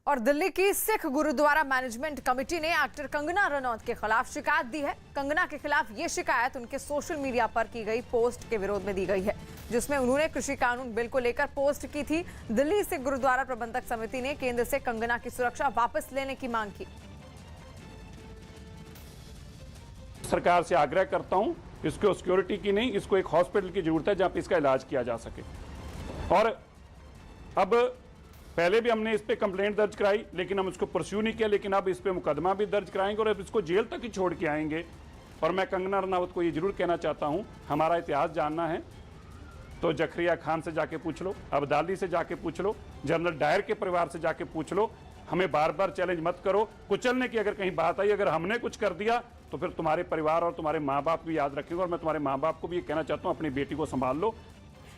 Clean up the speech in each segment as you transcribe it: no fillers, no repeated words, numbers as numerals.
और दिल्ली की Sikh gurdwara management committee ने एक्टर कंगना रनौत के खिलाफ शिकायत दी है। कंगना के खिलाफ ये शिकायत उनके सोशल मीडिया पर की गई पोस्ट के विरोध में दी गई है, जिसमें उन्होंने कृषि कानून बिल को लेकर पोस्ट की थी। दिल्ली सिख गुरुद्वारा प्रबंधक समिति ने केंद्र से कंगना की सुरक्षा वापस लेने की मांग की। सरकार से आग्रह करता हूं, इसको सिक्योरिटी की नहीं, इसको एक हॉस्पिटल की जरूरत है जहां पर इसका इलाज किया जा सके। और अब पहले भी हमने इस पे कंप्लेंट दर्ज कराई, लेकिन हम इसको परस्यू नहीं किया, लेकिन अब इस पे मुकदमा भी दर्ज कराएंगे और अब इसको जेल तक ही छोड़ के आएंगे। और मैं कंगना रनौत को ये जरूर कहना चाहता हूं, हमारा इतिहास जानना है तो जखरिया खान से जाके पूछ लो, अब्दाली से जाके पूछ लो, जनरल डायर के परिवार से जाके पूछ लो। हमें बार बार चैलेंज मत करो। कुचलने की अगर कहीं बात आई, अगर हमने कुछ कर दिया तो फिर तुम्हारे परिवार और तुम्हारे माँ बाप भी याद रखेंगे। और मैं तुम्हारे माँ बाप को भी ये कहना चाहता हूँ, अपनी बेटी को संभाल लो।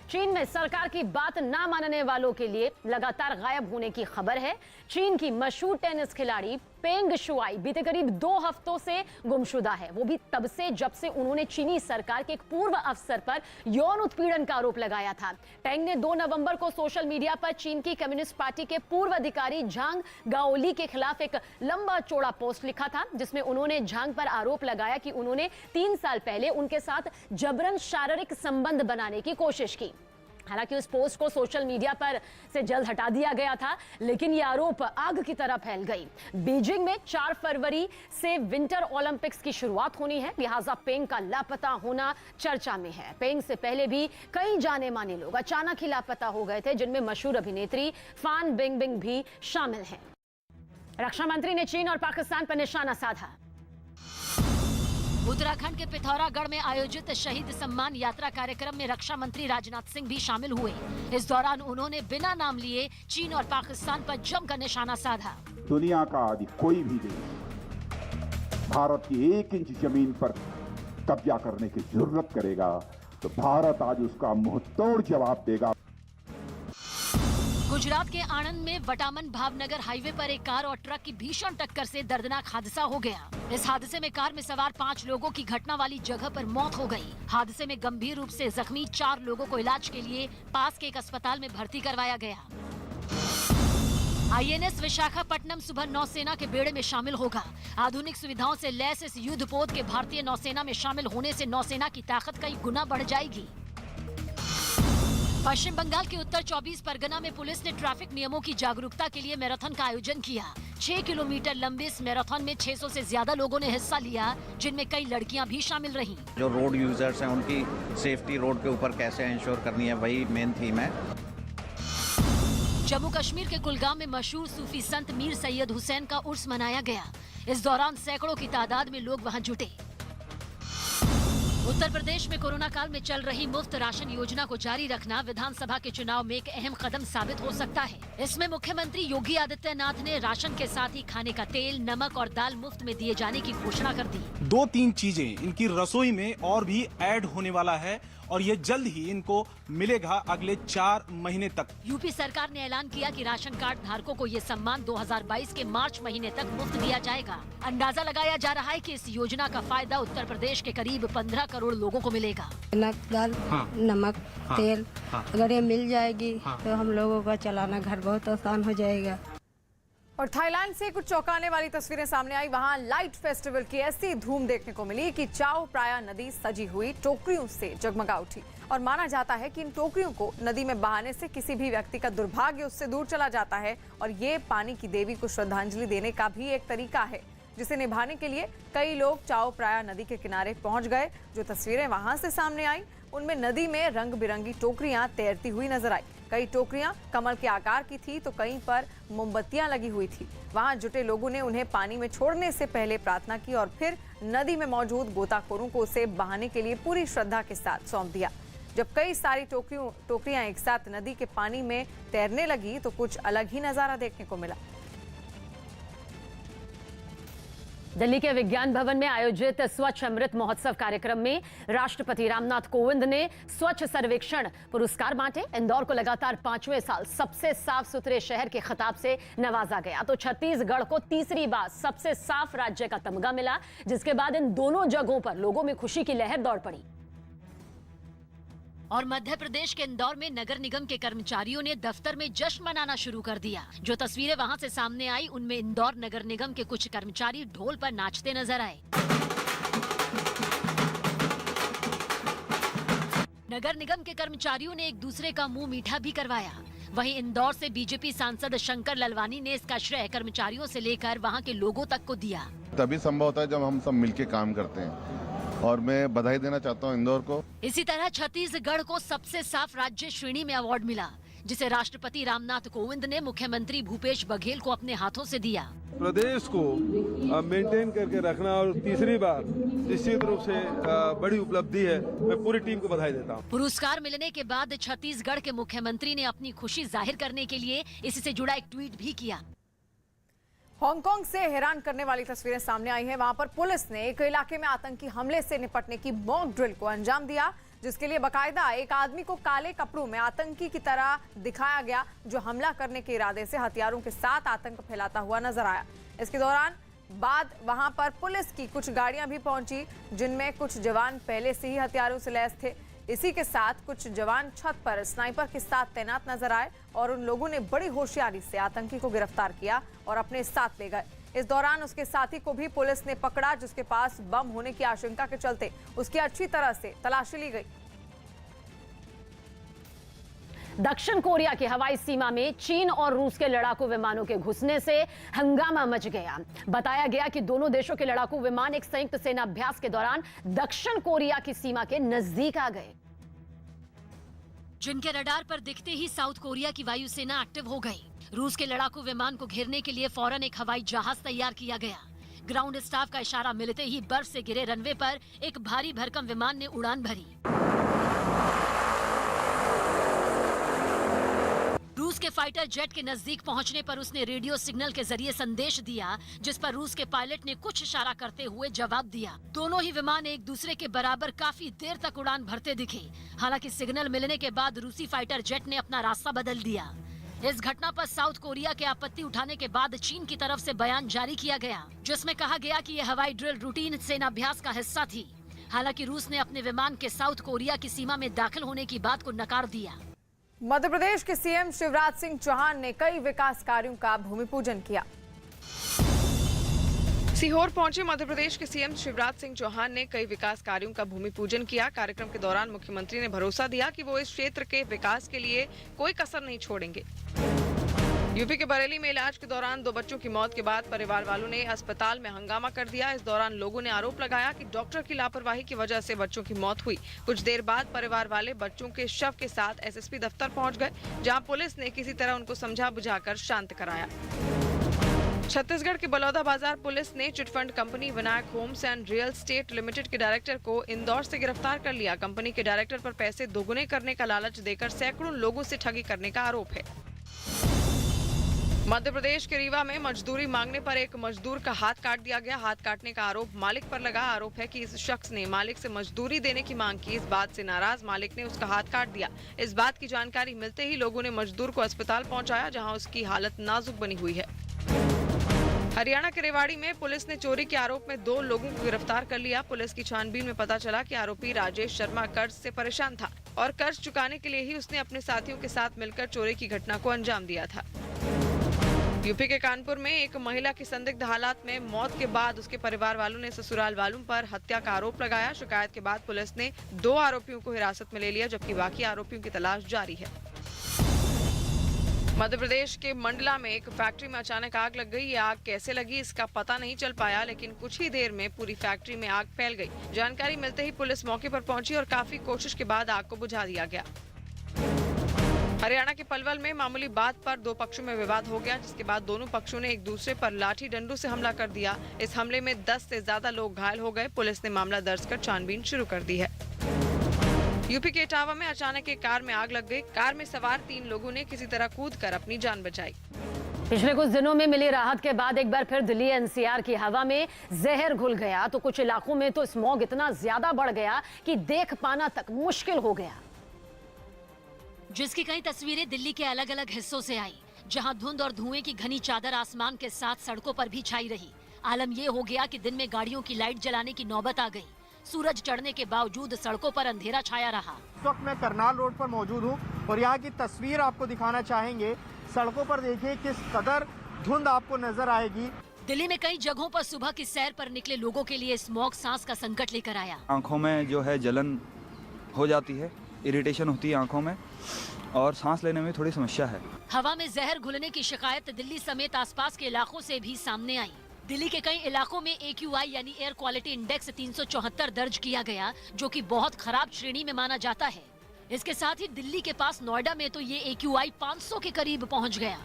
चीन में सरकार की बात ना मानने वालों के लिए लगातार गायब होने की खबर है। चीन की मशहूर टेनिस खिलाड़ी पेंग शुआई बीते करीब 2 हफ्तों से गुमशुदा है। वो भी तब से जब से उन्होंने चीनी सरकार के एक पूर्व अफसर पर यौन उत्पीड़न का आरोप लगाया था। पेंग ने 2 नवंबर को सोशल मीडिया पर चीन की कम्युनिस्ट पार्टी के पूर्व अधिकारी झांग गाओली के खिलाफ एक लंबा चौड़ा पोस्ट लिखा था, जिसमें उन्होंने झांग पर आरोप लगाया कि उन्होंने 3 साल पहले उनके साथ जबरन शारीरिक संबंध बनाने की कोशिश की। हालांकि उस पोस्ट को सोशल मीडिया पर से जल्द हटा दिया गया था, लेकिन यह आरोप आग की तरह फैल गई। बीजिंग में 4 फरवरी से विंटर ओलंपिक्स की शुरुआत होनी है, लिहाजा पेंग का लापता होना चर्चा में है। पेंग से पहले भी कई जाने माने लोग अचानक ही लापता हो गए थे, जिनमें मशहूर अभिनेत्री फान बिंगबिंग भी शामिल हैं। रक्षा मंत्री ने चीन और पाकिस्तान पर निशाना साधा। उत्तराखंड के पिथौरागढ़ में आयोजित शहीद सम्मान यात्रा कार्यक्रम में रक्षा मंत्री राजनाथ सिंह भी शामिल हुए। इस दौरान उन्होंने बिना नाम लिए चीन और पाकिस्तान पर जमकर निशाना साधा। दुनिया का आदि कोई भी देश भारत की 1 इंच जमीन पर कब्जा करने की जरूरत करेगा तो भारत आज उसका मुंहतोड़ जवाब देगा। गुजरात के आणंद में वटामन भावनगर हाईवे पर एक कार और ट्रक की भीषण टक्कर से दर्दनाक हादसा हो गया। इस हादसे में कार में सवार 5 लोगों की घटना वाली जगह पर मौत हो गई। हादसे में गंभीर रूप से जख्मी 4 लोगों को इलाज के लिए पास के एक अस्पताल में भर्ती करवाया गया। INS विशाखापट्टनम सुबह नौसेना के बेड़े में शामिल होगा। आधुनिक सुविधाओं से लैस इस युद्धपोत के भारतीय नौसेना में शामिल होने से नौसेना की ताकत कई गुना बढ़ जाएगी। पश्चिम बंगाल के उत्तर 24 परगना में पुलिस ने ट्रैफिक नियमों की जागरूकता के लिए मैराथन का आयोजन किया। 6 किलोमीटर लंबे इस मैराथन में 600 से ज्यादा लोगों ने हिस्सा लिया, जिनमें कई लड़कियां भी शामिल रहीं। जो रोड यूजर्स हैं उनकी सेफ्टी रोड के ऊपर कैसे इंश्योर करनी है, वही मेन थीम है। जम्मू कश्मीर के कुलगाम में मशहूर सूफी संत मीर सैयद हुसैन का उर्स मनाया गया। इस दौरान सैकड़ों की तादाद में लोग वहां जुटे। उत्तर प्रदेश में कोरोना काल में चल रही मुफ्त राशन योजना को जारी रखना विधानसभा के चुनाव में एक अहम कदम साबित हो सकता है। इसमें मुख्यमंत्री योगी आदित्यनाथ ने राशन के साथ ही खाने का तेल, नमक और दाल मुफ्त में दिए जाने की घोषणा कर दी। 2-3 चीजें इनकी रसोई में और भी ऐड होने वाला है और ये जल्द ही इनको मिलेगा अगले 4 महीने तक। यूपी सरकार ने ऐलान किया कि राशन कार्ड धारकों को ये सम्मान 2022 के मार्च महीने तक मुफ्त दिया जाएगा। अंदाजा लगाया जा रहा है कि इस योजना का फायदा उत्तर प्रदेश के करीब 15 करोड़ लोगों को मिलेगा। दाल, नमक, तेल अगर ये मिल जाएगी तो हम लोगों का चलाना घर बहुत आसान हो जाएगा। और थाईलैंड से कुछ चौंकाने वाली तस्वीरें सामने आई। वहां लाइट फेस्टिवल की ऐसी धूम देखने को मिली कि चाओ प्राया नदी सजी हुई टोकरियों से जगमगा उठी। और माना जाता है कि इन टोकरियों को नदी में बहाने से किसी भी व्यक्ति का दुर्भाग्य उससे दूर चला जाता है। और ये पानी की देवी को श्रद्धांजलि देने का भी एक तरीका है, जिसे निभाने के लिए कई लोग चाओ प्राया नदी के किनारे पहुंच गए। जो तस्वीरें वहां से सामने आई, उनमें नदी में रंग बिरंगी टोकरियां तैरती हुई नजर आई। कई टोकरियां कमल के आकार की थी तो कहीं पर मोमबत्तियां लगी हुई थी। वहां जुटे लोगों ने उन्हें पानी में छोड़ने से पहले प्रार्थना की और फिर नदी में मौजूद गोताखोरों को उसे बहाने के लिए पूरी श्रद्धा के साथ सौंप दिया। जब कई सारी टोकरियां एक साथ नदी के पानी में तैरने लगी तो कुछ अलग ही नजारा देखने को मिला। दिल्ली के विज्ञान भवन में आयोजित स्वच्छ अमृत महोत्सव कार्यक्रम में राष्ट्रपति रामनाथ कोविंद ने स्वच्छ सर्वेक्षण पुरस्कार बांटे। इंदौर को लगातार 5वें साल सबसे साफ सुथरे शहर के खिताब से नवाजा गया तो छत्तीसगढ़ को तीसरी बार सबसे साफ राज्य का तमगा मिला, जिसके बाद इन दोनों जगहों पर लोगों में खुशी की लहर दौड़ पड़ी। और मध्य प्रदेश के इंदौर में नगर निगम के कर्मचारियों ने दफ्तर में जश्न मनाना शुरू कर दिया। जो तस्वीरें वहां से सामने आई उनमें इंदौर नगर निगम के कुछ कर्मचारी ढोल पर नाचते नजर आए। नगर निगम के कर्मचारियों ने एक दूसरे का मुंह मीठा भी करवाया। वहीं इंदौर से बीजेपी सांसद शंकर ललवानी ने इसका श्रेय कर्मचारियों से लेकर वहां के लोगों तक को दिया। तभी संभव होता है जब हम सब मिलके काम करते हैं और मैं बधाई देना चाहता हूं इंदौर को। इसी तरह छत्तीसगढ़ को सबसे साफ राज्य श्रेणी में अवार्ड मिला, जिसे राष्ट्रपति रामनाथ कोविंद ने मुख्यमंत्री भूपेश बघेल को अपने हाथों से दिया। प्रदेश को मेंटेन करके रखना और तीसरी बार निश्चित रूप से बड़ी उपलब्धि है। मैं पूरी टीम को बधाई देता हूं। पुरस्कार मिलने के बाद छत्तीसगढ़ के मुख्यमंत्री ने अपनी खुशी जाहिर करने के लिए इससे जुड़ा एक ट्वीट भी किया। हांगकांग से हैरान करने वाली तस्वीरें सामने आई हैं। वहां पर पुलिस ने एक इलाके में आतंकी हमले से निपटने की मॉक ड्रिल को अंजाम दिया, जिसके लिए बकायदा एक आदमी को काले कपड़ों में आतंकी की तरह दिखाया गया, जो हमला करने के इरादे से हथियारों के साथ आतंक फैलाता हुआ नजर आया। इसके दौरान बाद वहां पर पुलिस की कुछ गाड़ियां भी पहुंची, जिनमें कुछ जवान पहले से ही हथियारों से लैस थे। इसी के साथ कुछ जवान छत पर स्नाइपर के साथ तैनात नजर आए और उन लोगों ने बड़ी होशियारी से आतंकी को गिरफ्तार किया और अपने साथ ले गए। इस दौरान उसके साथी को भी पुलिस ने पकड़ा, जिसके पास बम होने की आशंका के चलते उसकी अच्छी तरह से तलाशी ली गई। दक्षिण कोरिया की हवाई सीमा में चीन और रूस के लड़ाकू विमानों के घुसने से हंगामा मच गया। बताया गया कि दोनों देशों के लड़ाकू विमान एक संयुक्त सेना अभ्यास के दौरान दक्षिण कोरिया की सीमा के नजदीक आ गए, जिनके रडार पर दिखते ही साउथ कोरिया की वायुसेना एक्टिव हो गई। रूस के लड़ाकू विमान को घेरने के लिए फौरन एक हवाई जहाज तैयार किया गया। ग्राउंड स्टाफ का इशारा मिलते ही बर्फ से घिरे रनवे पर एक भारी भरकम विमान ने उड़ान भरी। रूस के फाइटर जेट के नजदीक पहुंचने पर उसने रेडियो सिग्नल के जरिए संदेश दिया, जिस पर रूस के पायलट ने कुछ इशारा करते हुए जवाब दिया। दोनों ही विमान एक दूसरे के बराबर काफी देर तक उड़ान भरते दिखे। हालांकि सिग्नल मिलने के बाद रूसी फाइटर जेट ने अपना रास्ता बदल दिया। इस घटना पर साउथ कोरिया के आपत्ति उठाने के बाद चीन की तरफ से बयान जारी किया गया, जिसमें कहा गया कि यह हवाई ड्रिल रूटीन सेनाभ्यास का हिस्सा थी। हालांकि रूस ने अपने विमान के साउथ कोरिया की सीमा में दाखिल होने की बात को नकार दिया। मध्य प्रदेश के सीएम शिवराज सिंह चौहान ने कई विकास कार्यों का भूमि पूजन किया। सीहोर पहुंचे मध्य प्रदेश के सीएम शिवराज सिंह चौहान ने कई विकास कार्यों का भूमि पूजन किया। कार्यक्रम के दौरान मुख्यमंत्री ने भरोसा दिया कि वो इस क्षेत्र के विकास के लिए कोई कसर नहीं छोड़ेंगे। यूपी के बरेली में इलाज के दौरान 2 बच्चों की मौत के बाद परिवार वालों ने अस्पताल में हंगामा कर दिया। इस दौरान लोगों ने आरोप लगाया कि डॉक्टर की लापरवाही की वजह से बच्चों की मौत हुई। कुछ देर बाद परिवार वाले बच्चों के शव के साथ एसएसपी दफ्तर पहुंच गए, जहां पुलिस ने किसी तरह उनको समझा बुझाकर शांत कराया। छत्तीसगढ़ के बलौदा बाजार पुलिस ने chit fund company Vinayak homes and real estate limited के डायरेक्टर को इंदौर से गिरफ्तार कर लिया। कंपनी के डायरेक्टर पर पैसे दोगुने करने का लालच देकर सैकड़ों लोगों से ठगी करने का आरोप है। मध्य प्रदेश के रीवा में मजदूरी मांगने पर एक मजदूर का हाथ काट दिया गया। हाथ काटने का आरोप मालिक पर लगा। आरोप है कि इस शख्स ने मालिक से मजदूरी देने की मांग की। इस बात से नाराज मालिक ने उसका हाथ काट दिया। इस बात की जानकारी मिलते ही लोगों ने मजदूर को अस्पताल पहुंचाया, जहां उसकी हालत नाजुक बनी हुई है। हरियाणा के रेवाड़ी में पुलिस ने चोरी के आरोप में 2 लोगों को गिरफ्तार कर लिया। पुलिस की छानबीन में पता चला कि आरोपी राजेश शर्मा कर्ज से परेशान था और कर्ज चुकाने के लिए ही उसने अपने साथियों के साथ मिलकर चोरी की घटना को अंजाम दिया था। यूपी के कानपुर में एक महिला की संदिग्ध हालात में मौत के बाद उसके परिवार वालों ने ससुराल वालों पर हत्या का आरोप लगाया। शिकायत के बाद पुलिस ने 2 आरोपियों को हिरासत में ले लिया, जबकि बाकी आरोपियों की तलाश जारी है। मध्य प्रदेश के मंडला में एक फैक्ट्री में अचानक आग लग गई। ये आग कैसे लगी इसका पता नहीं चल पाया, लेकिन कुछ ही देर में पूरी फैक्ट्री में आग फैल गई। जानकारी मिलते ही पुलिस मौके पर पहुंची और काफी कोशिश के बाद आग को बुझा दिया गया। हरियाणा के पलवल में मामूली बात पर 2 पक्षों में विवाद हो गया, जिसके बाद दोनों पक्षों ने एक दूसरे पर लाठी डंडों से हमला कर दिया। इस हमले में 10 से ज्यादा लोग घायल हो गए। पुलिस ने मामला दर्ज कर छानबीन शुरू कर दी है। यूपी के इटावा में अचानक एक कार में आग लग गई। कार में सवार 3 लोगों ने किसी तरह कूदकर अपनी जान बचाई। पिछले कुछ दिनों में मिली राहत के बाद एक बार फिर दिल्ली एनसीआर की हवा में जहर घुल गया, तो कुछ इलाकों में तो स्मॉग इतना ज्यादा बढ़ गया कि देख पाना तक मुश्किल हो गया, जिसकी कई तस्वीरें दिल्ली के अलग अलग हिस्सों से आई, जहां धुंध और धुएं की घनी चादर आसमान के साथ सड़कों पर भी छाई रही। आलम यह हो गया कि दिन में गाड़ियों की लाइट जलाने की नौबत आ गई। सूरज चढ़ने के बावजूद सड़कों पर अंधेरा छाया रहा। इस वक्त मैं करनाल रोड पर मौजूद हूँ और यहाँ की तस्वीर आपको दिखाना चाहेंगे। सड़कों पर देखिए किस कदर धुंध आपको नजर आएगी। दिल्ली में कई जगहों पर सुबह की सैर पर निकले लोगों के लिए स्मॉग सांस का संकट लेकर आया। आंखों में जो है जलन हो जाती है, इरिटेशन होती है आंखों में और सांस लेने में थोड़ी समस्या है। हवा में जहर घुलने की शिकायत दिल्ली समेत आसपास के इलाकों से भी सामने आई। दिल्ली के कई इलाकों में AQI यानी एयर क्वालिटी इंडेक्स 374 दर्ज किया गया, जो कि बहुत खराब श्रेणी में माना जाता है। इसके साथ ही दिल्ली के पास नोएडा में तो ये AQI 500 के करीब पहुंच गया।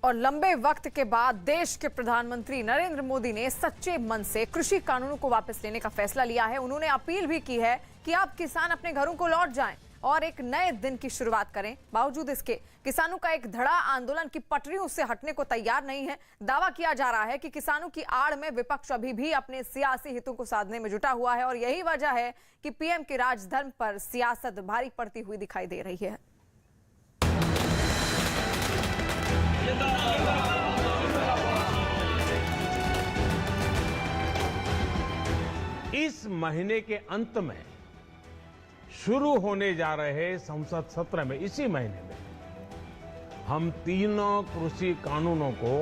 और लंबे वक्त के बाद देश के प्रधानमंत्री नरेंद्र मोदी ने सच्चे मन से कृषि कानूनों को वापस लेने का फैसला लिया है। उन्होंने अपील भी की है कि अब किसान अपने घरों को लौट जाएं और एक नए दिन की शुरुआत करें। बावजूद इसके किसानों का एक धड़ा आंदोलन की पटरियों से हटने को तैयार नहीं है। दावा किया जा रहा है कि किसानों की आड़ में विपक्ष अभी भी अपने सियासी हितों को साधने में जुटा हुआ है और यही वजह है कि पीएम के राजधर्म पर सियासत भारी पड़ती हुई दिखाई दे रही है। इस महीने के अंत में शुरू होने जा रहे संसद सत्र में, इसी महीने में, हम तीनों कृषि कानूनों को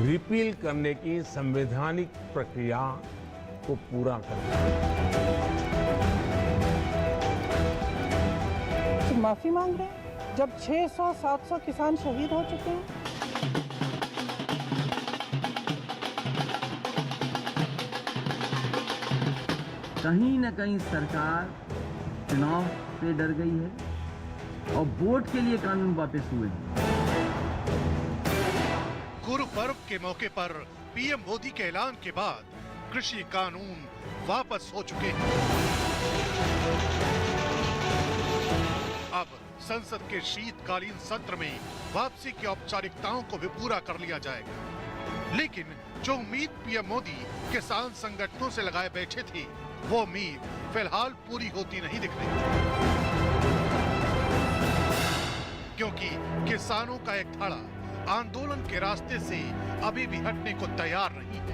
रिपील करने की संवैधानिक प्रक्रिया को पूरा करेंगे। तो माफी मांग रहे हैं जब 600-700 किसान शहीद हो चुके हैं। कहीं न कहीं सरकार चुनाव से डर गई है और वोट के लिए कानून वापस हुए हैं। गुरु पर्व के मौके पर पीएम मोदी के ऐलान के बाद कृषि कानून वापस हो चुके हैं। अब संसद के शीतकालीन सत्र में वापसी की औपचारिकताओं को भी पूरा कर लिया जाएगा। लेकिन जो उम्मीद पीएम मोदी किसान संगठनों से लगाए बैठे थे, वो उम्मीद फिलहाल पूरी होती नहीं दिख रही, क्योंकि किसानों का एक धड़ा आंदोलन के रास्ते से अभी भी हटने को तैयार नहीं है।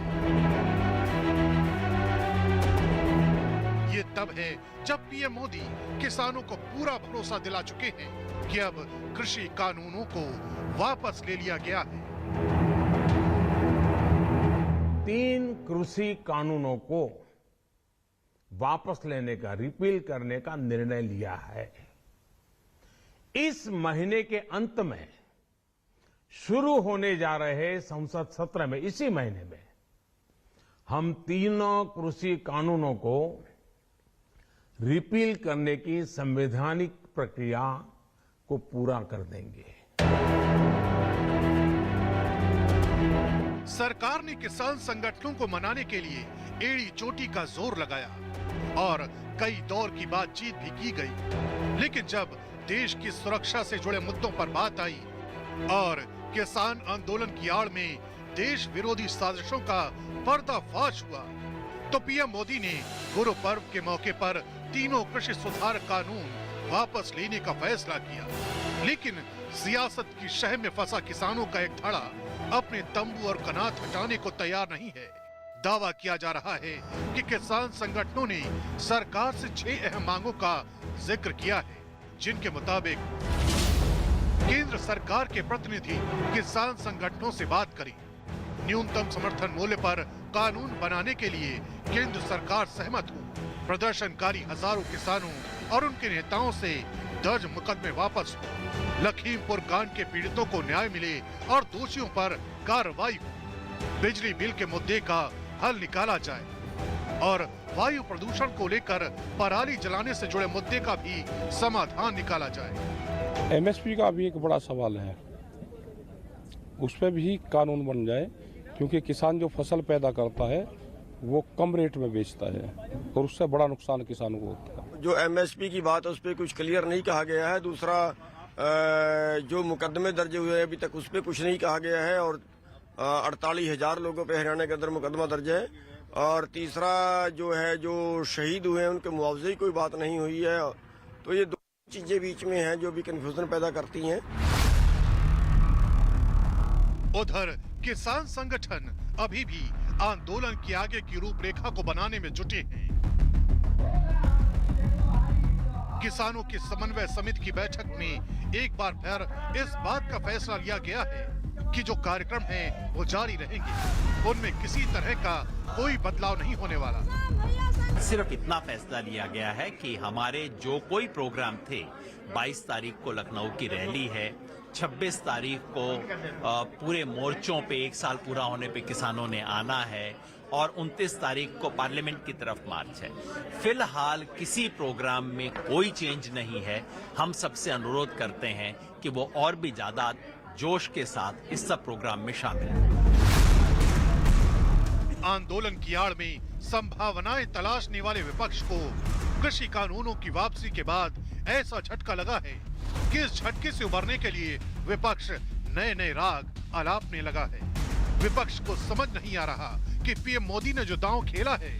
ये तब है जब पीएम मोदी किसानों को पूरा भरोसा दिला चुके हैं कि अब कृषि कानूनों को वापस ले लिया गया है। 3 कृषि कानूनों को वापस लेने का, रिपील करने का निर्णय लिया है। इस महीने के अंत में शुरू होने जा रहे संसद सत्र में, इसी महीने में, हम तीनों कृषि कानूनों को रिपील करने की संवैधानिक प्रक्रिया को पूरा कर देंगे। सरकार ने किसान संगठनों को मनाने के लिए एड़ी चोटी का जोर लगाया और कई दौर की बातचीत भी की गई। लेकिन जब देश की सुरक्षा से जुड़े मुद्दों पर बात आई और किसान आंदोलन की आड़ में देश विरोधी साजिशों का पर्दाफाश हुआ, तो पीएम मोदी ने गुरु पर्व के मौके पर तीनों कृषि सुधार कानून वापस लेने का फैसला किया। लेकिन सियासत की शह में फंसा किसानों का एक धड़ा अपने तंबू और कनात हटाने को तैयार नहीं है। दावा किया जा रहा है कि किसान संगठनों ने सरकार से 6 अहम मांगों का जिक्र किया है, जिनके मुताबिक केंद्र सरकार के प्रतिनिधि किसान संगठनों से बात करें, न्यूनतम समर्थन मूल्य पर कानून बनाने के लिए केंद्र सरकार सहमत हो, प्रदर्शनकारी हजारों किसानों और उनके नेताओं से दर्ज मुकदमे वापस हो, लखीमपुर कांड के पीड़ितों को न्याय मिले और दोषियों पर कार्रवाई हो, बिजली बिल के मुद्दे का हल निकाला जाए और वायु प्रदूषण को लेकर पराली जलाने से जुड़े मुद्दे का भी समाधान निकाला जाए। एमएसपी का भी एक बड़ा सवाल है, उस पर भी कानून बन जाए, क्योंकि किसान जो फसल पैदा करता है वो कम रेट में बेचता है और उससे बड़ा नुकसान किसानों को होता है। जो एमएसपी की बात है उस पर कुछ क्लियर नहीं कहा गया है। दूसरा जो मुकदमे दर्ज हुए हैं अभी तक उस पर कुछ नहीं कहा गया है और 48,000 लोगों पे हरियाणा के अंदर मुकदमा दर्ज है। और तीसरा जो है, जो शहीद हुए हैं उनके मुआवजे की कोई बात नहीं हुई है। तो ये 2 चीजें बीच में हैं जो भी कंफ्यूजन पैदा करती हैं। उधर किसान संगठन अभी भी आंदोलन की आगे की रूपरेखा को बनाने में जुटे हैं। किसानों की समन्वय समिति की बैठक में एक बार फिर इस बात का फैसला लिया गया है कि जो कार्यक्रम हैं वो जारी रहेंगे, उनमें किसी तरह का कोई बदलाव नहीं होने वाला। सिर्फ इतना फैसला लिया गया है कि हमारे जो कोई प्रोग्राम थे, 22 तारीख को लखनऊ की रैली है, 26 तारीख को पूरे मोर्चों पे 1 साल पूरा होने पे किसानों ने आना है और 29 तारीख को पार्लियामेंट की तरफ मार्च है। फिलहाल किसी प्रोग्राम में कोई चेंज नहीं है। हम सबसे अनुरोध करते हैं कि वो और भी ज्यादा जोश के साथ इस सब प्रोग्राम में शामिल हैं। आंदोलन की आड़ में संभावनाएं तलाशने वाले विपक्ष को कृषि कानूनों की वापसी के बाद ऐसा झटका लगा है कि इस झटके से उबरने के लिए विपक्ष नए नए राग आलापने लगा है। विपक्ष को समझ नहीं आ रहा कि पीएम मोदी ने जो दांव खेला है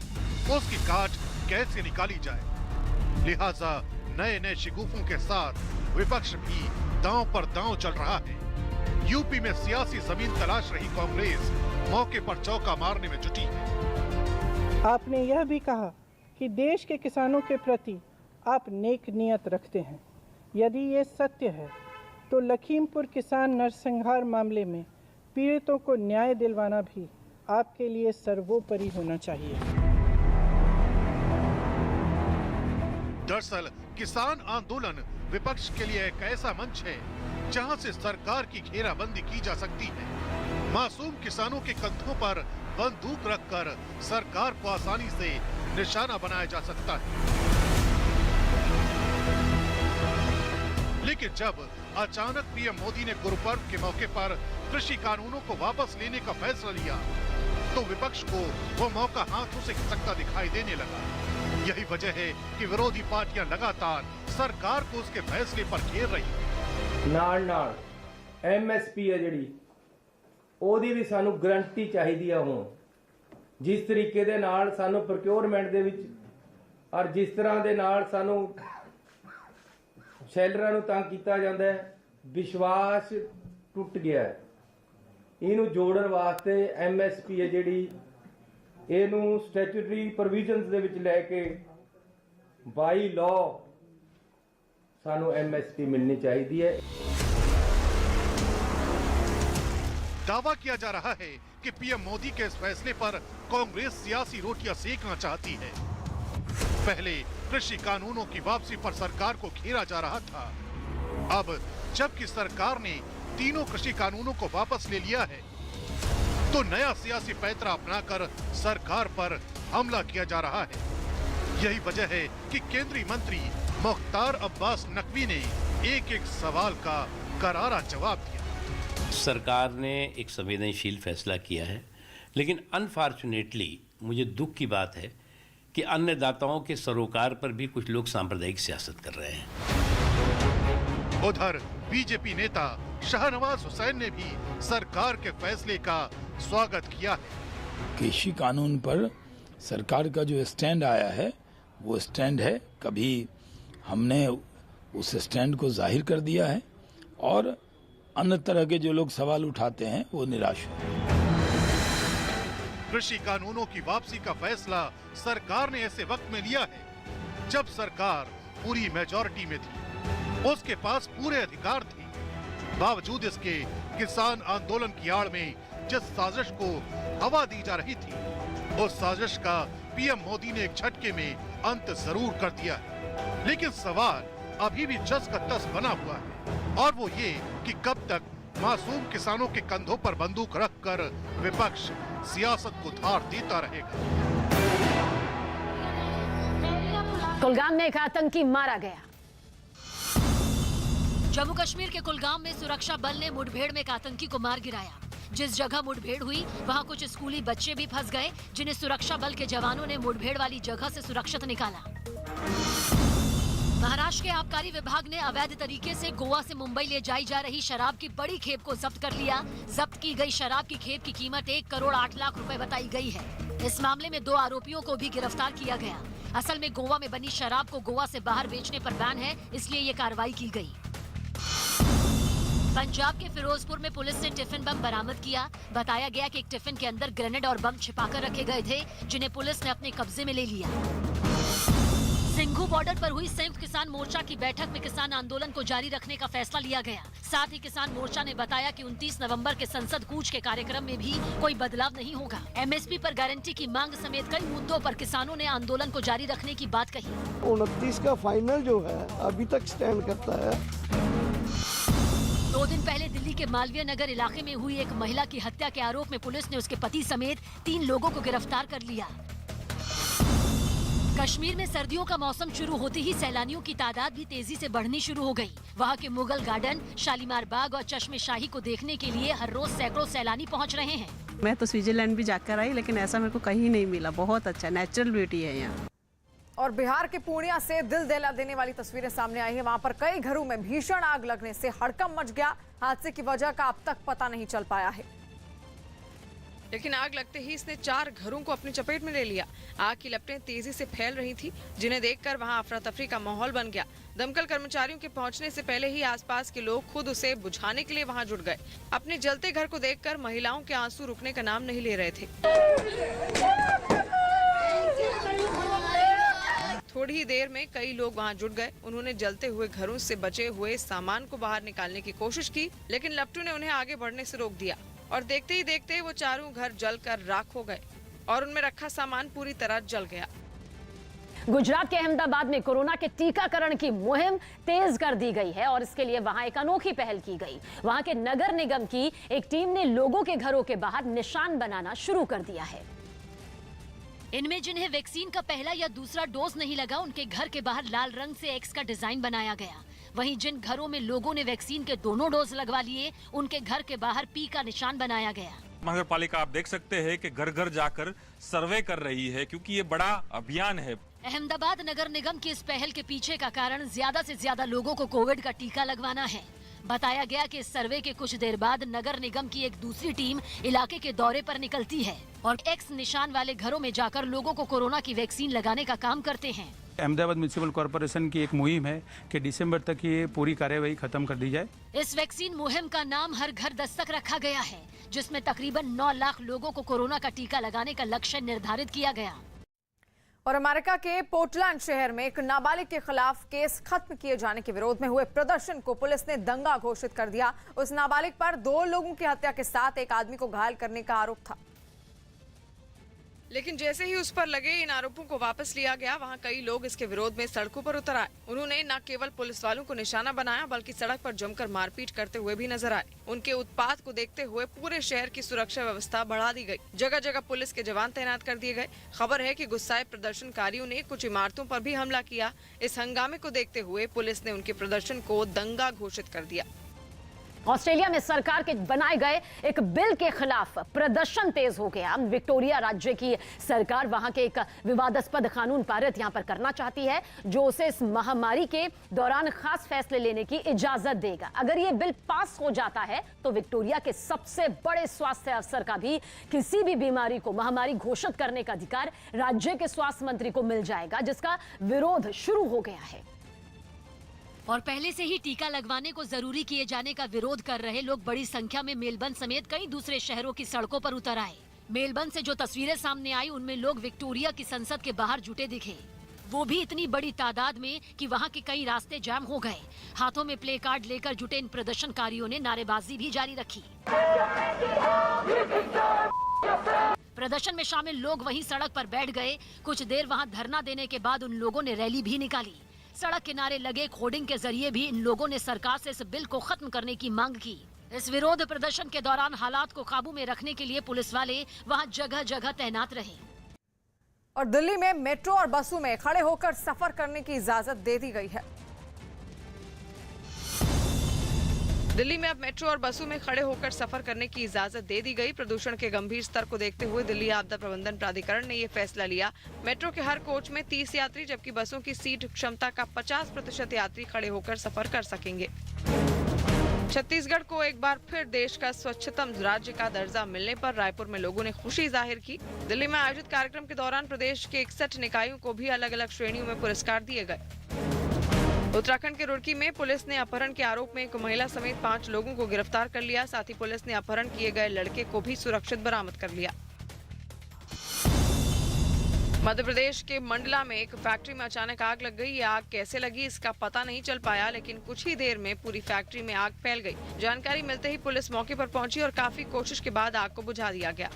उसकी काट कैसे निकाली जाए। लिहाजा नए नए शिगुफों के साथ विपक्ष भी दांव पर दांव चल रहा है। यूपी में सियासी जमीन तलाश रही कांग्रेस मौके पर चौका मारने में जुटी है। आपने यह भी कहा कि देश के किसानों के प्रति आप नेक नियत रखते हैं। यदि ये सत्य है तो लखीमपुर किसान नरसंहार मामले में पीड़ितों को न्याय दिलवाना भी आपके लिए सर्वोपरि होना चाहिए। दरअसल किसान आंदोलन विपक्ष के लिए एक ऐसा मंच है जहां से सरकार की घेराबंदी की जा सकती है। मासूम किसानों के कंधों पर बंदूक रखकर सरकार को आसानी से निशाना बनाया जा सकता है। लेकिन जब अचानक पीएम मोदी ने गुरुपर्व के मौके पर कृषि कानूनों को वापस लेने का फैसला लिया तो विपक्ष को वो मौका हाथों से खिसकता दिखाई देने लगा। यही वजह है कि विरोधी पार्टियां लगातार सरकार को उसके फैसले पर घेर रही है। ਨਾਲ MSP है ਜਿਹੜੀ ਉਹਦੀ ਵੀ ਸਾਨੂੰ ਗਰੰਟੀ ਚਾਹੀਦੀ ਆ। ਹੁਣ ਜਿਸ ਤਰੀਕੇ ਦੇ ਨਾਲ ਸਾਨੂੰ ਪ੍ਰੋਕਿਉਰਮੈਂਟ ਦੇ ਵਿੱਚ ਔਰ ਜਿਸ ਤਰ੍ਹਾਂ ਦੇ ਨਾਲ ਸਾਨੂੰ ਸ਼ੈਲਰਾਂ ਨੂੰ ਤੰਗ ਕੀਤਾ ਜਾਂਦਾ ਹੈ, ਵਿਸ਼ਵਾਸ ਟੁੱਟ ਗਿਆ ਹੈ। ਇਹਨੂੰ ਜੋੜਨ ਵਾਸਤੇ MSP ਹੈ ਜਿਹੜੀ ਇਹਨੂੰ ਸਟੈਚੂਟਰੀ ਪ੍ਰੋਵੀਜ਼ਨਸ ਦੇ ਵਿੱਚ ਲੈ ਕੇ ਬਾਈ ਲਾਅ सानू MSP मिलनी चाहिए है। दावा किया जा रहा है कि पीएम मोदी के इस फैसले पर कांग्रेस सियासी रोटियां सेकना चाहती है। पहले कृषि कानूनों की वापसी पर सरकार को घेरा जा रहा था। अब जबकि सरकार ने तीनों कृषि कानूनों को वापस ले लिया है तो नया सियासी पैंतरा अपनाकर सरकार पर हमला किया जा रहा है। यही वजह है कि केंद्रीय मंत्री मुख्तार अब्बास नकवी ने एक एक सवाल का करारा जवाब दिया। सरकार ने एक संवेदनशील फैसला किया है, लेकिन अनफॉर्चुनेटली मुझे दुख की बात है कि अन्नदाताओं के सरोकार पर भी कुछ लोग सांप्रदायिक सियासत कर रहे हैं। उधर बीजेपी नेता शाहनवाज हुसैन ने भी सरकार के फैसले का स्वागत किया है। कृषि कानून पर सरकार का जो स्टैंड आया है वो स्टैंड है, कभी हमने उस स्टैंड को जाहिर कर दिया है और अन्य तरह के जो लोग सवाल उठाते हैं वो निराश हो। कृषि कानूनों की वापसी का फैसला सरकार ने ऐसे वक्त में लिया है जब सरकार पूरी मेजॉरिटी में थी, उसके पास पूरे अधिकार थे। बावजूद इसके किसान आंदोलन की आड़ में जिस साजिश को हवा दी जा रही थी उस साजिश का पीएम मोदी ने एक झटके में अंत जरूर कर दिया है। लेकिन सवाल अभी भी जस का तस बना हुआ है और वो ये कि कब तक मासूम किसानों के कंधों पर बंदूक रखकर विपक्ष सियासत को धार देता रहेगा। कुलगाम में एक आतंकी मारा गया। जम्मू कश्मीर के कुलगाम में सुरक्षा बल ने मुठभेड़ में एक आतंकी को मार गिराया। जिस जगह मुठभेड़ हुई वहां कुछ स्कूली बच्चे भी फंस गए, जिन्हें सुरक्षा बल के जवानों ने मुठभेड़ वाली जगह से सुरक्षित निकाला। महाराष्ट्र के आबकारी विभाग ने अवैध तरीके से गोवा से मुंबई ले जाई जा रही शराब की बड़ी खेप को जब्त कर लिया। जब्त की गई शराब की खेप की कीमत 1 करोड़ 8 लाख रुपए बताई गई है। इस मामले में 2 आरोपियों को भी गिरफ्तार किया गया। असल में गोवा में बनी शराब को गोवा से बाहर बेचने पर बैन है, इसलिए ये कार्रवाई की गई। पंजाब के फिरोजपुर में पुलिस ने टिफिन बम बरामद किया। बताया गया कि एक टिफिन के अंदर ग्रेनेड और बम छिपाकर रखे गए थे, जिन्हें पुलिस ने अपने कब्जे में ले लिया। सिंघू बॉर्डर पर हुई संयुक्त किसान मोर्चा की बैठक में किसान आंदोलन को जारी रखने का फैसला लिया गया। साथ ही किसान मोर्चा ने बताया कि 29 नवंबर के संसद कूच के कार्यक्रम में भी कोई बदलाव नहीं होगा। एमएसपी पर गारंटी की मांग समेत कई मुद्दों पर किसानों ने आंदोलन को जारी रखने की बात कही। 29 का फाइनल जो है अभी तक स्टैंड करता है। 2 दिन पहले दिल्ली के मालवीय नगर इलाके में हुई एक महिला की हत्या के आरोप में पुलिस ने उसके पति समेत 3 लोगों को गिरफ्तार कर लिया। कश्मीर में सर्दियों का मौसम शुरू होते ही सैलानियों की तादाद भी तेजी से बढ़नी शुरू हो गई। वहां के मुगल गार्डन, शालीमार बाग और चश्मे शाही को देखने के लिए हर रोज सैकड़ों सैलानी पहुंच रहे हैं। मैं तो स्विट्जरलैंड भी जाकर आई, लेकिन ऐसा मेरे को कहीं नहीं मिला। बहुत अच्छा नेचुरल ब्यूटी है यहाँ। और बिहार के पूर्णिया से दिल दहला देने वाली तस्वीरें सामने आई है। वहां पर कई घरों में भीषण आग लगने से हड़कंप मच गया। हादसे की वजह का अब तक पता नहीं चल पाया है, लेकिन आग लगते ही इसने 4 घरों को अपनी चपेट में ले लिया। आग की लपटें तेजी से फैल रही थी, जिन्हें देखकर वहां अफरा तफरी का माहौल बन गया। दमकल कर्मचारियों के पहुंचने से पहले ही आसपास के लोग खुद उसे बुझाने के लिए वहां जुट गए। अपने जलते घर को देखकर महिलाओं के आंसू रुकने का नाम नहीं ले रहे थे। थोड़ी ही देर में कई लोग वहां जुट गए। उन्होंने जलते हुए घरों से बचे हुए सामान को बाहर निकालने की कोशिश की, लेकिन लपटों ने उन्हें आगे बढ़ने से रोक दिया और देखते ही देखते वो चारों घर जलकर राख हो गए और उनमें रखा सामान पूरी तरह जल गया। गुजरात के अहमदाबाद में कोरोना के टीकाकरण की मुहिम तेज कर दी गई है और इसके लिए वहां एक अनोखी पहल की गई। वहां के नगर निगम की एक टीम ने लोगों के घरों के बाहर निशान बनाना शुरू कर दिया है। इनमें जिन्हें वैक्सीन का पहला या दूसरा डोज नहीं लगा, उनके घर के बाहर लाल रंग से एक्स का डिजाइन बनाया गया। वहीं जिन घरों में लोगों ने वैक्सीन के दोनों डोज लगवा लिए, उनके घर के बाहर पी का निशान बनाया गया। नगर पालिका आप देख सकते हैं कि घर घर जाकर सर्वे कर रही है, क्योंकि ये बड़ा अभियान है। अहमदाबाद नगर निगम की इस पहल के पीछे का कारण ज्यादा से ज्यादा लोगों को कोविड का टीका लगवाना है। बताया गया कि इस सर्वे के कुछ देर बाद नगर निगम की एक दूसरी टीम इलाके के दौरे पर निकलती है और एक्स निशान वाले घरों में जाकर लोगों को कोरोना की वैक्सीन लगाने का काम करते हैं। अहमदाबाद म्युनिसिपल कॉर्पोरेशन की एक मुहिम है कि दिसंबर तक ये पूरी कार्यवाही खत्म कर दी जाए। इस वैक्सीन मुहिम का नाम हर घर दस्तक रखा गया है, जिसमें तकरीबन 9 लाख लोगों को कोरोना का टीका लगाने का लक्ष्य निर्धारित किया गया। और अमेरिका के पोर्टलैंड शहर में एक नाबालिग के खिलाफ केस खत्म किए जाने के विरोध में हुए प्रदर्शन को पुलिस ने दंगा घोषित कर दिया। उस नाबालिग पर 2 लोगों की हत्या के साथ एक आदमी को घायल करने का आरोप था, लेकिन जैसे ही उस पर लगे इन आरोपों को वापस लिया गया, वहां कई लोग इसके विरोध में सड़कों पर उतर आए। उन्होंने न केवल पुलिस वालों को निशाना बनाया, बल्कि सड़क पर जमकर मारपीट करते हुए भी नजर आए। उनके उत्पात को देखते हुए पूरे शहर की सुरक्षा व्यवस्था बढ़ा दी गई। जगह जगह पुलिस के जवान तैनात कर दिए गए। खबर है कि गुस्साए प्रदर्शनकारियों ने कुछ इमारतों पर भी हमला किया। इस हंगामे को देखते हुए पुलिस ने उनके प्रदर्शन को दंगा घोषित कर दिया। ऑस्ट्रेलिया में सरकार के बनाए गए एक बिल के खिलाफ प्रदर्शन तेज हो गया। विक्टोरिया राज्य की सरकार वहां के एक विवादास्पद कानून पारित यहां पर करना चाहती है, जो उसे इस महामारी के दौरान खास फैसले लेने की इजाजत देगा। अगर ये बिल पास हो जाता है तो विक्टोरिया के सबसे बड़े स्वास्थ्य अफसर का भी किसी भी बीमारी को महामारी घोषित करने का अधिकार राज्य के स्वास्थ्य मंत्री को मिल जाएगा, जिसका विरोध शुरू हो गया है। और पहले से ही टीका लगवाने को जरूरी किए जाने का विरोध कर रहे लोग बड़ी संख्या में मेलबर्न समेत कई दूसरे शहरों की सड़कों पर उतर आए। मेलबर्न से जो तस्वीरें सामने आई, उनमें लोग विक्टोरिया की संसद के बाहर जुटे दिखे, वो भी इतनी बड़ी तादाद में कि वहां के कई रास्ते जाम हो गए। हाथों में प्ले कार्ड लेकर जुटे इन प्रदर्शनकारियों ने नारेबाजी भी जारी रखी। प्रदर्शन में शामिल लोग वहीं सड़क पर बैठ गए। कुछ देर वहां धरना देने के बाद उन लोगों ने रैली भी निकाली। सड़क किनारे लगे होर्डिंग के जरिए भी इन लोगों ने सरकार से इस बिल को खत्म करने की मांग की। इस विरोध प्रदर्शन के दौरान हालात को काबू में रखने के लिए पुलिस वाले वहां जगह जगह तैनात रहे। और दिल्ली में मेट्रो और बसों में खड़े होकर सफर करने की इजाजत दे दी गई है। दिल्ली में अब मेट्रो और बसों में खड़े होकर सफर करने की इजाजत दे दी गई। प्रदूषण के गंभीर स्तर को देखते हुए दिल्ली आपदा प्रबंधन प्राधिकरण ने ये फैसला लिया। मेट्रो के हर कोच में 30 यात्री, जबकि बसों की सीट क्षमता का 50% यात्री खड़े होकर सफर कर सकेंगे। छत्तीसगढ़ को एक बार फिर देश का स्वच्छतम राज्य का दर्जा मिलने पर रायपुर में लोगों ने खुशी जाहिर की। दिल्ली में आयोजित कार्यक्रम के दौरान प्रदेश के 61 निकायों को भी अलग अलग श्रेणियों में पुरस्कार दिए गए। उत्तराखंड के रुड़की में पुलिस ने अपहरण के आरोप में एक महिला समेत 5 लोगों को गिरफ्तार कर लिया। साथ ही पुलिस ने अपहरण किए गए लड़के को भी सुरक्षित बरामद कर लिया। मध्य प्रदेश के मंडला में एक फैक्ट्री में अचानक आग लग गई। ये आग कैसे लगी इसका पता नहीं चल पाया, लेकिन कुछ ही देर में पूरी फैक्ट्री में आग फैल गई। जानकारी मिलते ही पुलिस मौके पर पहुंची और काफी कोशिश के बाद आग को बुझा दिया गया।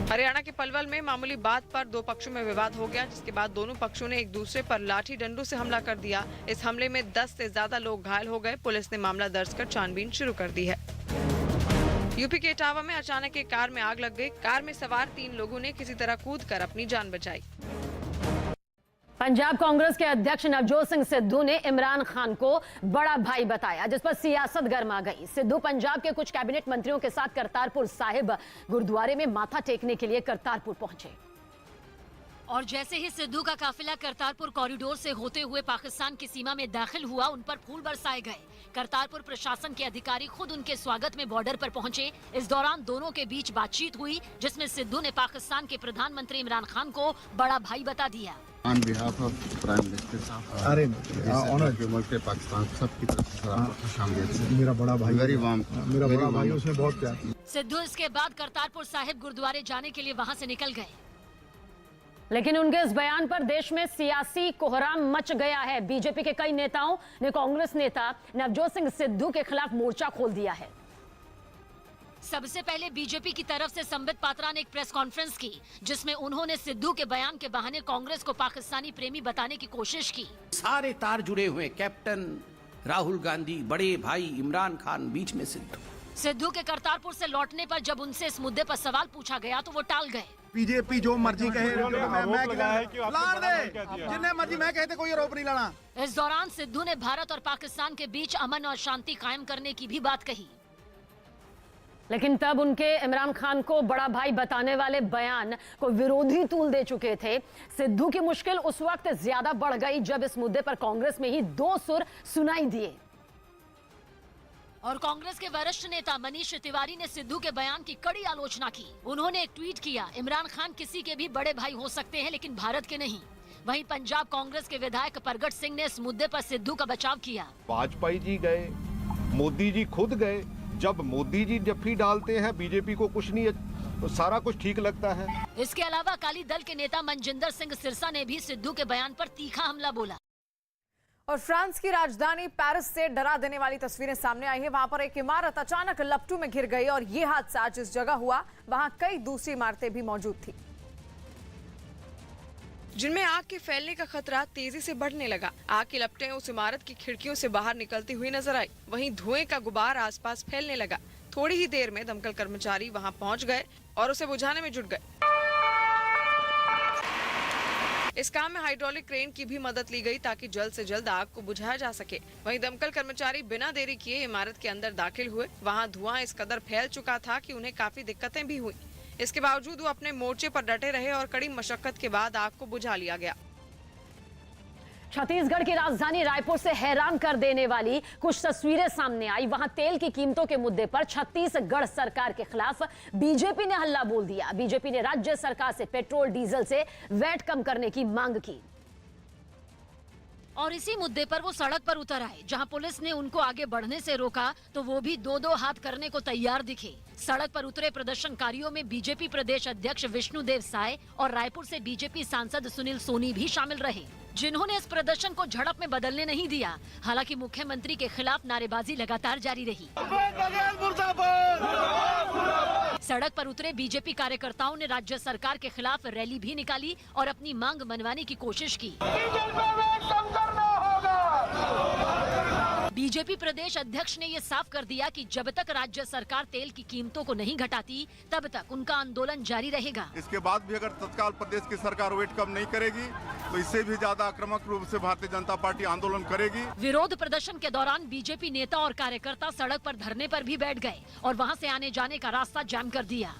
हरियाणा के पलवल में मामूली बात पर 2 पक्षों में विवाद हो गया, जिसके बाद दोनों पक्षों ने एक दूसरे पर लाठी डंडों से हमला कर दिया। इस हमले में 10 से ज्यादा लोग घायल हो गए। पुलिस ने मामला दर्ज कर छानबीन शुरू कर दी है। यूपी के इटावा में अचानक एक कार में आग लग गई। कार में सवार 3 लोगों ने किसी तरह कूदकर अपनी जान बचाई। पंजाब कांग्रेस के अध्यक्ष नवजोत सिंह सिद्धू ने इमरान खान को बड़ा भाई बताया, जिस पर सियासत गर्मा गई। सिद्धू पंजाब के कुछ कैबिनेट मंत्रियों के साथ करतारपुर साहिब गुरुद्वारे में माथा टेकने के लिए करतारपुर पहुंचे। और जैसे ही सिद्धू का काफिला करतारपुर कॉरिडोर से होते हुए पाकिस्तान की सीमा में दाखिल हुआ, उन पर फूल बरसाए गए। करतारपुर प्रशासन के अधिकारी खुद उनके स्वागत में बॉर्डर पर पहुंचे। इस दौरान दोनों के बीच बातचीत हुई, जिसमें सिद्धू ने पाकिस्तान के प्रधानमंत्री इमरान खान को बड़ा भाई बता दिया। On behalf of Prime Minister Pakistan सबकी तरफ से मेरा बड़ा भाई, मेरा बड़ा भाई, उसमें बहुत प्यार। सिद्धू इसके बाद करतारपुर साहिब गुरुद्वारे जाने के लिए वहां से निकल गए। लेकिन उनके इस बयान पर देश में सियासी कोहराम मच गया है। बीजेपी के कई नेताओं ने कांग्रेस नेता नवजोत सिंह सिद्धू के खिलाफ मोर्चा खोल दिया है। सबसे पहले बीजेपी की तरफ से संबित पात्रा ने एक प्रेस कॉन्फ्रेंस की, जिसमें उन्होंने सिद्धू के बयान के बहाने कांग्रेस को पाकिस्तानी प्रेमी बताने की कोशिश की। सारे तार जुड़े हुए, कैप्टन राहुल गांधी, बड़े भाई इमरान खान, बीच में सिद्धू के करतारपुर से लौटने पर जब उनसे इस मुद्दे पर सवाल पूछा गया तो वो टाल गए। बीजेपी जो मर्जी कहे, जिन्हें मर्जी मैं कहते, कोई आरोप नहीं लाना। इस दौरान सिद्धू ने भारत और पाकिस्तान के बीच अमन और शांति कायम करने की भी बात कही। लेकिन तब उनके इमरान खान को बड़ा भाई बताने वाले बयान को विरोधी तूल दे चुके थे। सिद्धू की मुश्किल उस वक्त ज्यादा बढ़ गई जब इस मुद्दे पर कांग्रेस में ही 2 सुर सुनाई दिए। और कांग्रेस के वरिष्ठ नेता मनीष तिवारी ने सिद्धू के बयान की कड़ी आलोचना की। उन्होंने एक ट्वीट किया, इमरान खान किसी के भी बड़े भाई हो सकते हैं, लेकिन भारत के नहीं। वहीं पंजाब कांग्रेस के विधायक प्रगट सिंह ने इस मुद्दे पर सिद्धू का बचाव किया। वाजपेयी जी गए, मोदी जी खुद गए। जब मोदी जी जफ्फी डालते हैं, बीजेपी को कुछ नहीं, तो सारा कुछ ठीक लगता है। इसके अलावा अकाली दल के नेता मनजिंदर सिंह सिरसा ने भी सिद्धू के बयान पर तीखा हमला बोला। और फ्रांस की राजधानी पेरिस से डरा देने वाली तस्वीरें सामने आई हैं। वहां पर एक इमारत अचानक लपटू में घिर गई और ये हादसा जिस जगह हुआ वहां कई दूसरी इमारतें भी मौजूद थी, जिनमें आग के फैलने का खतरा तेजी से बढ़ने लगा। आग की लपटें उस इमारत की खिड़कियों से बाहर निकलती हुई नजर आई। वहीं धुएं का गुबार आसपास फैलने लगा। थोड़ी ही देर में दमकल कर्मचारी वहां पहुंच गए और उसे बुझाने में जुट गए। इस काम में हाइड्रोलिक क्रेन की भी मदद ली गई ताकि जल्द से जल्द आग को बुझाया जा सके। वहीं दमकल कर्मचारी बिना देरी किए इमारत के अंदर दाखिल हुए। वहां धुआं इस कदर फैल चुका था कि उन्हें काफी दिक्कतें भी हुई। इसके बावजूद वो अपने मोर्चे पर डटे रहे और कड़ी मशक्कत के बाद आग को बुझा लिया गया। छत्तीसगढ़ की राजधानी रायपुर से हैरान कर देने वाली कुछ तस्वीरें सामने आई। वहां तेल की कीमतों के मुद्दे पर छत्तीसगढ़ सरकार के खिलाफ बीजेपी ने हल्ला बोल दिया। बीजेपी ने राज्य सरकार से पेट्रोल डीजल से वैट कम करने की मांग की और इसी मुद्दे पर वो सड़क पर उतर आए। जहां पुलिस ने उनको आगे बढ़ने से रोका तो वो भी 2-2 हाथ करने को तैयार दिखे। सड़क पर उतरे प्रदर्शनकारियों में बीजेपी प्रदेश अध्यक्ष विष्णुदेव साय और रायपुर से बीजेपी सांसद सुनील सोनी भी शामिल रहे, जिन्होंने इस प्रदर्शन को झड़प में बदलने नहीं दिया। हालांकि मुख्यमंत्री के खिलाफ नारेबाजी लगातार जारी रही। सड़क पर उतरे बीजेपी कार्यकर्ताओं ने राज्य सरकार के खिलाफ रैली भी निकाली और अपनी मांग मनवाने की कोशिश की। बीजेपी प्रदेश अध्यक्ष ने ये साफ कर दिया कि जब तक राज्य सरकार तेल की कीमतों को नहीं घटाती तब तक उनका आंदोलन जारी रहेगा। इसके बाद भी अगर तत्काल प्रदेश की सरकार वेट कम नहीं करेगी तो इससे भी ज्यादा आक्रामक रूप से भारतीय जनता पार्टी आंदोलन करेगी। विरोध प्रदर्शन के दौरान बीजेपी नेता और कार्यकर्ता सड़क पर धरने पर भी बैठ गए और वहां से आने जाने का रास्ता जाम कर दिया।